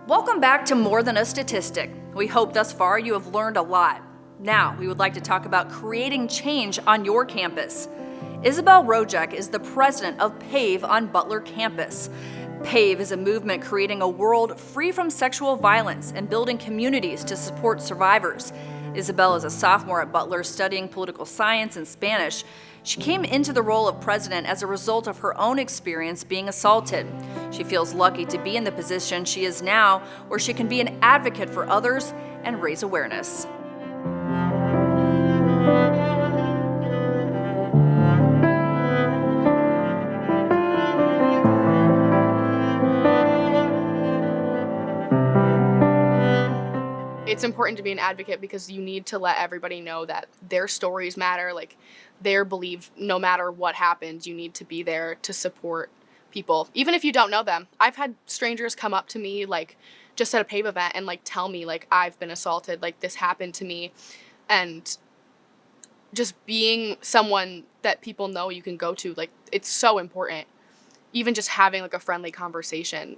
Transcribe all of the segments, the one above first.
Welcome back to More Than a Statistic. We hope thus far you have learned a lot. Now, we would like to talk about creating change on your campus. Isabelle Rojek is the president of PAVE on Butler campus. PAVE is a movement creating a world free from sexual violence and building communities to support survivors. Isabelle is a sophomore at Butler studying political science and Spanish. She came into the role of president as a result of her own experience being assaulted. She feels lucky to be in the position she is now, where she can be an advocate for others and raise awareness. It's important to be an advocate because you need to let everybody know that their stories matter, like their belief, no matter what happens, you need to be there to support people, even if you don't know them. I've had strangers come up to me, like, just at a PAVE event and, like, tell me, like, I've been assaulted, like, this happened to me, and just being someone that people know you can go to, like, it's so important. Even just having, like, a friendly conversation,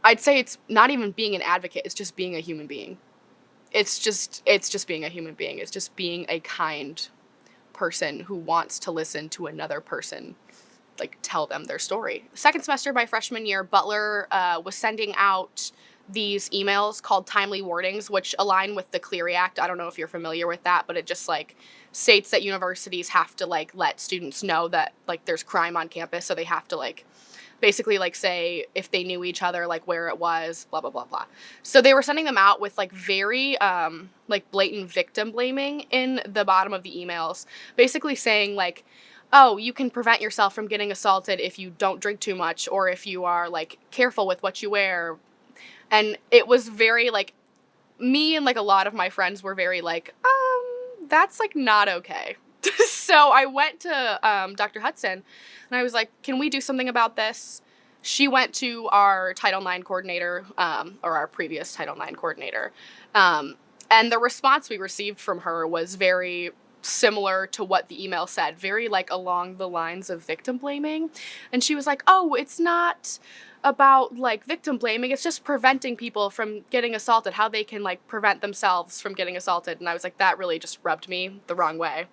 I'd say it's not even being an advocate, it's just being a human being. It's just being a human being. It's just being a kind person who wants to listen to another person, like, tell them their story. Second semester my freshman year, Butler was sending out these emails called timely warnings, which align with the Clery Act. I don't know if you're familiar with that, but it just, like, states that universities have to, like, let students know that, like, there's crime on campus, so they have to, like, basically, like, say if they knew each other, like, where it was, blah, blah, blah, blah. So they were sending them out with, like, very, like, blatant victim blaming in the bottom of the emails, basically saying, like, oh, you can prevent yourself from getting assaulted if you don't drink too much, or if you are, like, careful with what you wear. And it was very, like, me and, like, a lot of my friends were very, like, that's, like, not okay. So I went to Dr. Hudson, and I was like, can we do something about this? She went to our Title IX coordinator, or our previous Title IX coordinator, and the response we received from her was very similar to what the email said, very, like, along the lines of victim blaming. And she was like, oh, it's not about, like, victim blaming, it's just preventing people from getting assaulted, how they can, like, prevent themselves from getting assaulted. And I was like, that really just rubbed me the wrong way.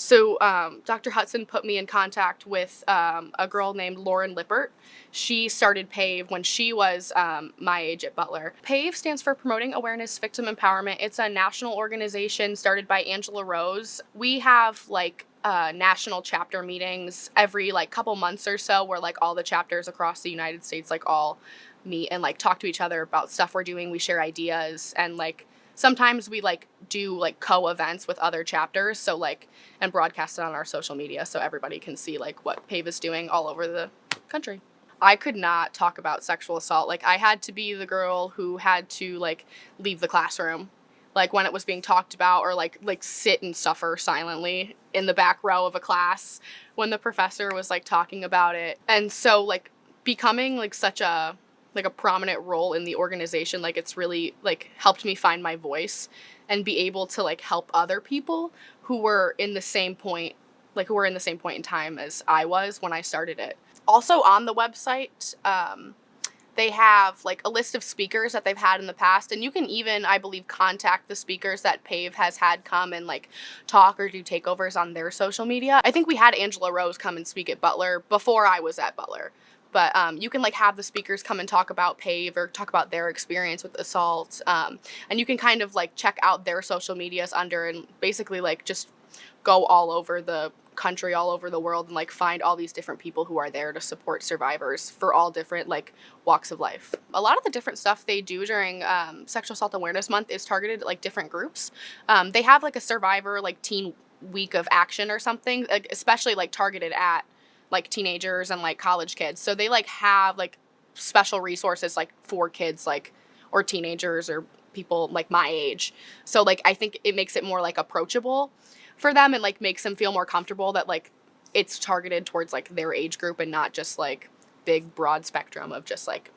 So Dr. Hudson put me in contact with a girl named Lauren Lippert. She started PAVE when she was my age at Butler. PAVE stands for Promoting Awareness Victim Empowerment. It's a national organization started by Angela Rose. We have, like, national chapter meetings every, like, couple months or so, where, like, all the chapters across the United States, like, all meet and, like, talk to each other about stuff we're doing. We share ideas, and, like, sometimes we, like, do, like, co-events with other chapters, so, like, and broadcast it on our social media so everybody can see, like, what PAVE is doing all over the country. I could not talk about sexual assault. Like, I had to be the girl who had to, like, leave the classroom, like, when it was being talked about, or, like, sit and suffer silently in the back row of a class when the professor was, like, talking about it. And so, like, becoming, like, such a, like, a prominent role in the organization, like, it's really, like, helped me find my voice and be able to, like, help other people who were in the same point, like, who were in the same point in time as I was when I started it. Also on the website, they have, like, a list of speakers that they've had in the past, and you can even, I believe, contact the speakers that PAVE has had come and, like, talk or do takeovers on their social media. I think we had Angela Rose come and speak at Butler before I was at Butler. But you can, like, have the speakers come and talk about PAVE or talk about their experience with assault. And you can kind of, like, check out their social medias under, and basically, like, just go all over the country, all over the world, and, like, find all these different people who are there to support survivors for all different, like, walks of life. A lot of the different stuff they do during Sexual Assault Awareness Month is targeted at, like, different groups. They have, like, a survivor, like, teen week of action or something, like, especially, like, targeted at, like, teenagers and, like, college kids. So they, like, have, like, special resources, like, for kids, like, or teenagers or people, like, my age. So, like, I think it makes it more, like, approachable for them, and, like, makes them feel more comfortable that, like, it's targeted towards, like, their age group and not just, like, big broad spectrum of just, like,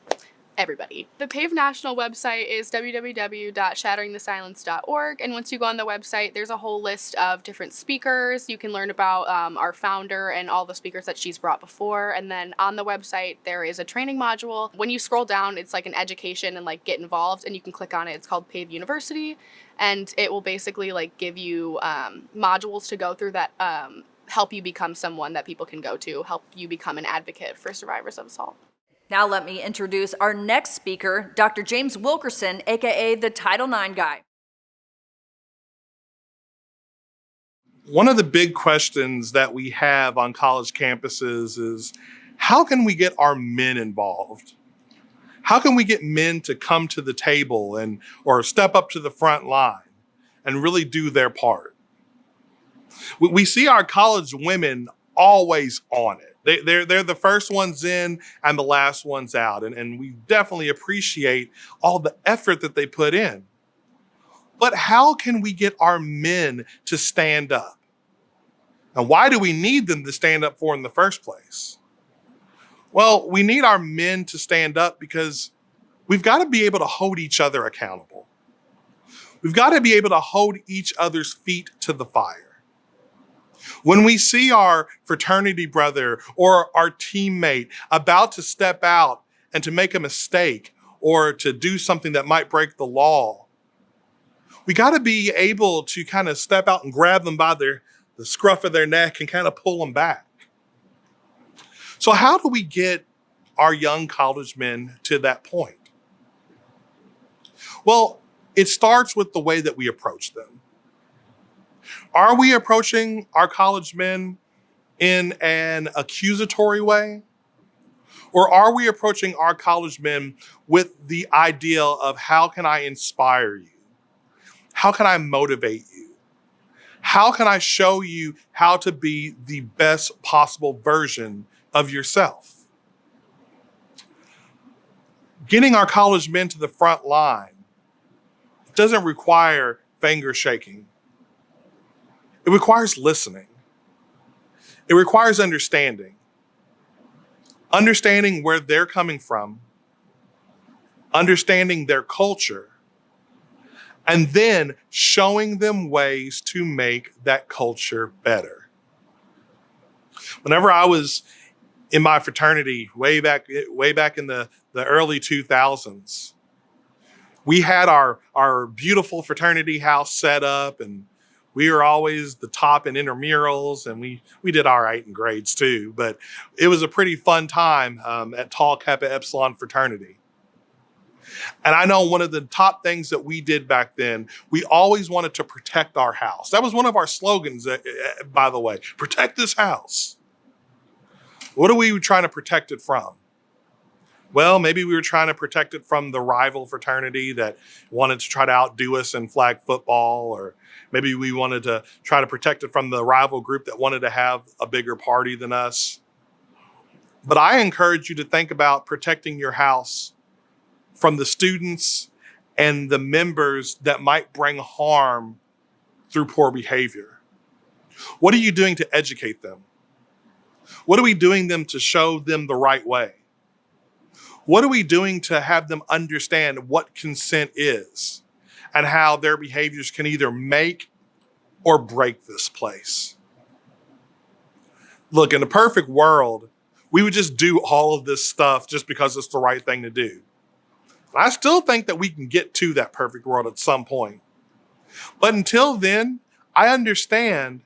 everybody. The PAVE National website is www.shatteringthesilence.org, and once you go on the website, there's a whole list of different speakers. You can learn about our founder and all the speakers that she's brought before, and then on the website there is a training module. When you scroll down, it's like an education and like get involved, and you can click on it. It's called PAVE University, and it will basically like give you modules to go through that help you become someone that people can go to, help you become an advocate for survivors of assault. Now let me introduce our next speaker, Dr. James Wilkerson, aka the Title IX guy. One of the big questions that we have on college campuses is, how can we get our men involved? How can we get men to come to the table or step up to the front line and really do their part? We see our college women always on it. They're the first ones in and the last ones out. And we definitely appreciate all the effort that they put in. But how can we get our men to stand up? And why do we need them to stand up for in the first place? Well, we need our men to stand up because we've got to be able to hold each other accountable. We've got to be able to hold each other's feet to the fire. When we see our fraternity brother or our teammate about to step out and to make a mistake or to do something that might break the law, we got to be able to kind of step out and grab them by the scruff of their neck and kind of pull them back. So how do we get our young college men to that point? Well, it starts with the way that we approach them. Are we approaching our college men in an accusatory way? Or are we approaching our college men with the ideal of how can I inspire you? How can I motivate you? How can I show you how to be the best possible version of yourself? Getting our college men to the front line doesn't require finger shaking. It requires listening. It requires understanding where they're coming from, understanding their culture, and then showing them ways to make that culture better. Whenever I was in my fraternity way back in the early 2000s, we had our beautiful fraternity house set up, and we were always the top in intramurals, and we did all right in grades too. But it was a pretty fun time at Tau Kappa Epsilon fraternity. And I know one of the top things that we did back then, we always wanted to protect our house. That was one of our slogans, by the way, protect this house. What are we trying to protect it from? Well, maybe we were trying to protect it from the rival fraternity that wanted to try to outdo us in flag football, or maybe we wanted to try to protect it from the rival group that wanted to have a bigger party than us. But I encourage you to think about protecting your house from the students and the members that might bring harm through poor behavior. What are you doing to educate them? What are we doing to show them the right way? What are we doing to have them understand what consent is and how their behaviors can either make or break this place? Look, in a perfect world, we would just do all of this stuff just because it's the right thing to do. And I still think that we can get to that perfect world at some point. But until then, I understand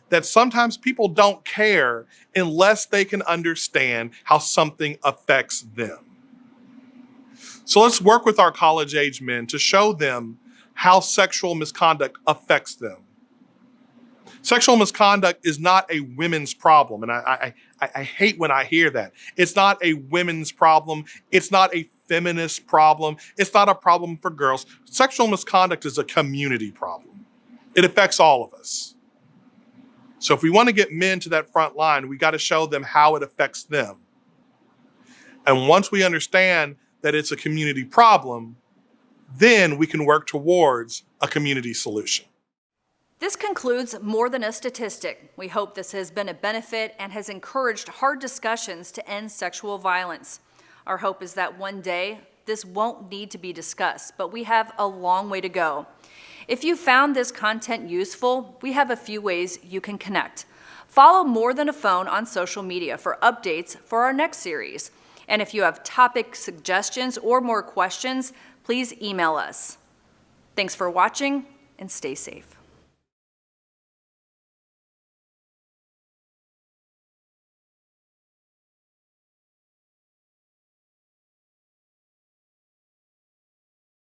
that sometimes people don't care unless they can understand how something affects them. So let's work with our college-age men to show them how sexual misconduct affects them. Sexual misconduct is not a women's problem, and I hate when I hear that. It's not a women's problem. It's not a feminist problem. It's not a problem for girls. Sexual misconduct is a community problem. It affects all of us. So if we want to get men to that front line, we got to show them how it affects them. And once we understand that it's a community problem, then we can work towards a community solution. This concludes More Than a Statistic. We hope this has been a benefit and has encouraged hard discussions to end sexual violence. Our hope is that one day this won't need to be discussed, but we have a long way to go. If you found this content useful, we have a few ways you can connect. Follow More Than a Phone on social media for updates for our next series. And if you have topic suggestions or more questions, please email us. Thanks for watching and stay safe.